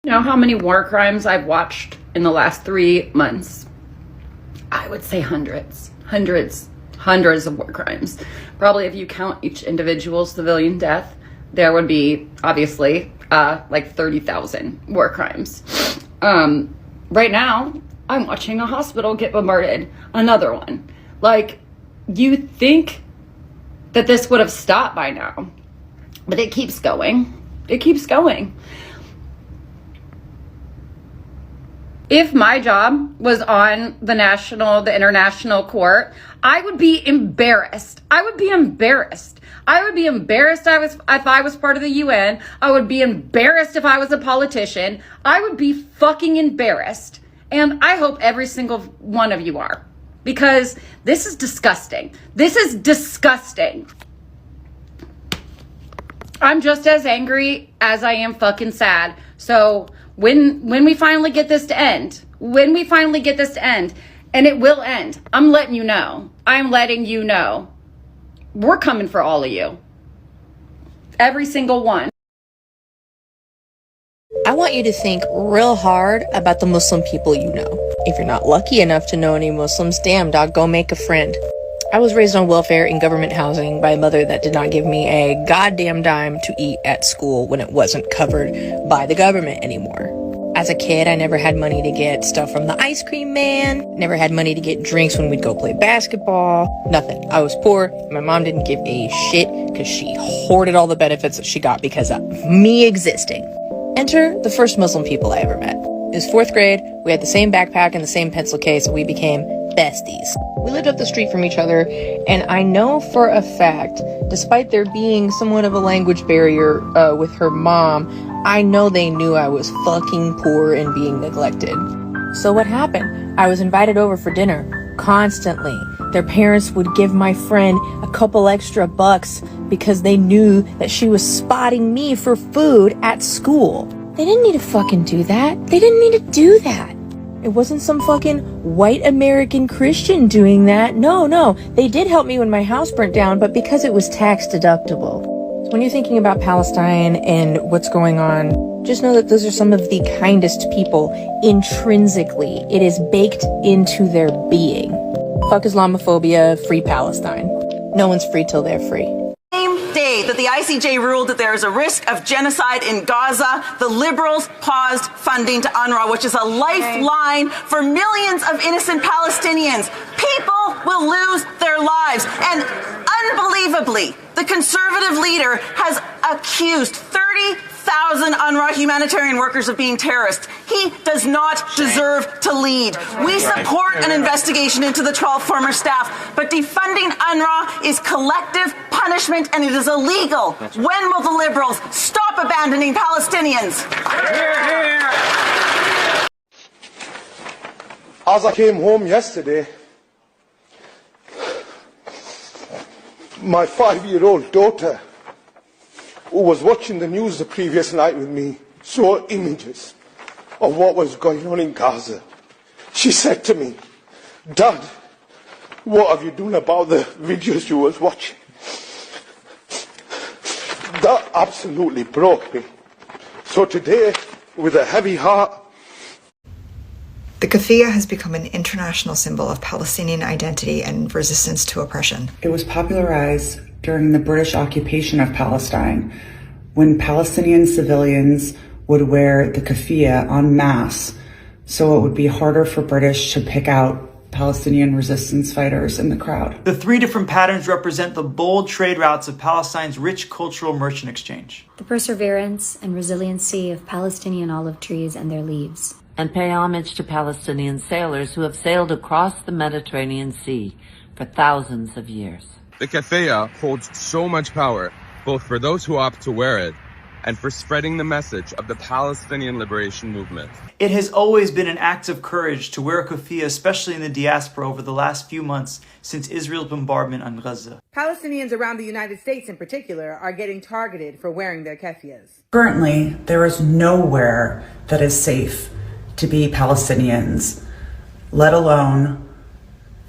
You know how many war crimes I've watched in the last 3 months? I would say hundreds of war crimes. Probably if you count each individual civilian death, there would be obviously like 30,000 war crimes. Right now, I'm watching a hospital get bombarded. Another one. Like, you think that this would have stopped by now, but it keeps going. It keeps going. If my job was on the international court, I would be embarrassed. I would be embarrassed if I was part of the UN. I would be embarrassed if I was a politician. I would be fucking embarrassed. And I hope every single one of you are. Because this is disgusting. This is disgusting. I'm just as angry as I am fucking sad. So when we finally get this to end, and it will end, I'm letting you know. I'm letting you know. We're coming for all of you. Every single one. I want you to think real hard about the Muslim people you know. If you're not lucky enough to know any Muslims, damn dog, go make a friend. I was raised on welfare in government housing by a mother that did not give me a goddamn dime to eat at school when it wasn't covered by the government anymore. As a kid, I never had money to get stuff from the ice cream man, never had money to get drinks when we'd go play basketball, nothing. I was poor, and my mom didn't give a shit because she hoarded all the benefits that she got because of me existing. Enter the first Muslim people I ever met. It was 4th grade, we had the same backpack and the same pencil case, and we became besties. We lived up the street from each other, and I know for a fact, despite there being somewhat of a language barrier with her mom, I know they knew I was fucking poor and being neglected. So what happened? I was invited over for dinner, constantly. Their parents would give my friend a couple extra bucks because they knew that she was spotting me for food at school. They didn't need to fucking do that. They didn't need to do that. It wasn't some fucking white American Christian doing that. No. They did help me when my house burnt down, but because it was tax deductible. So when you're thinking about Palestine and what's going on, just know that those are some of the kindest people intrinsically. It is baked into their being. Fuck Islamophobia, free Palestine. No one's free till they're free. Day that the ICJ ruled that there is a risk of genocide in Gaza, the Liberals paused funding to UNRWA, which is a lifeline for millions of innocent Palestinians. People will lose their lives. And unbelievably, the Conservative leader has accused 30,000 UNRWA humanitarian workers of being terrorists. He does not deserve to lead. We support an investigation into the 12 former staff, but defunding UNRWA is collective punishment and it is illegal. When will the Liberals stop abandoning Palestinians? As I came home yesterday, my 5-year-old daughter, who was watching the news the previous night with me, saw images of what was going on in Gaza. She said to me, "Dad, what have you done about the videos you was watching?" That absolutely broke me. So today, with a heavy heart, the keffiyeh has become an international symbol of Palestinian identity and resistance to oppression. It was popularized during the British occupation of Palestine, when Palestinian civilians would wear the keffiyeh en masse, so it would be harder for British to pick out Palestinian resistance fighters in the crowd. The 3 different patterns represent the bold trade routes of Palestine's rich cultural merchant exchange. The perseverance and resiliency of Palestinian olive trees and their leaves. And pay homage to Palestinian sailors who have sailed across the Mediterranean Sea for thousands of years. The keffiyeh holds so much power, both for those who opt to wear it and for spreading the message of the Palestinian liberation movement. It has always been an act of courage to wear a keffiyeh, especially in the diaspora over the last few months since Israel's bombardment on Gaza. Palestinians around the United States in particular are getting targeted for wearing their keffiyehs. Currently, there is nowhere that is safe to be Palestinians, let alone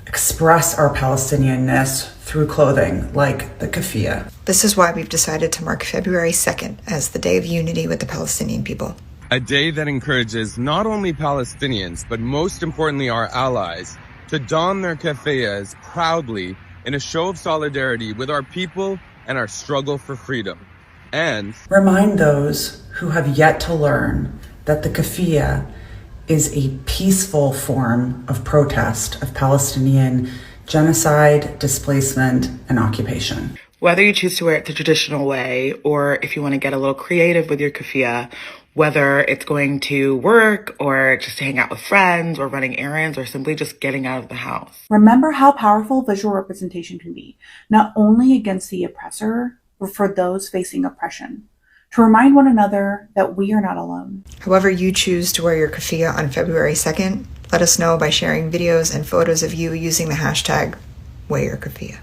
express our Palestinianness through clothing like the keffiyeh. This is why we've decided to mark February 2nd as the Day of Unity with the Palestinian people. A day that encourages not only Palestinians, but most importantly our allies, to don their keffiyehs proudly in a show of solidarity with our people and our struggle for freedom. And remind those who have yet to learn that the keffiyeh is a peaceful form of protest of Palestinian genocide, displacement, and occupation. Whether you choose to wear it the traditional way, or if you want to get a little creative with your keffiyeh, whether it's going to work or just to hang out with friends or running errands or simply just getting out of the house. Remember how powerful visual representation can be, not only against the oppressor, but for those facing oppression. To remind one another that we are not alone. However you choose to wear your keffiyeh on February 2nd, let us know by sharing videos and photos of you using the hashtag #WearYourKeffiyeh.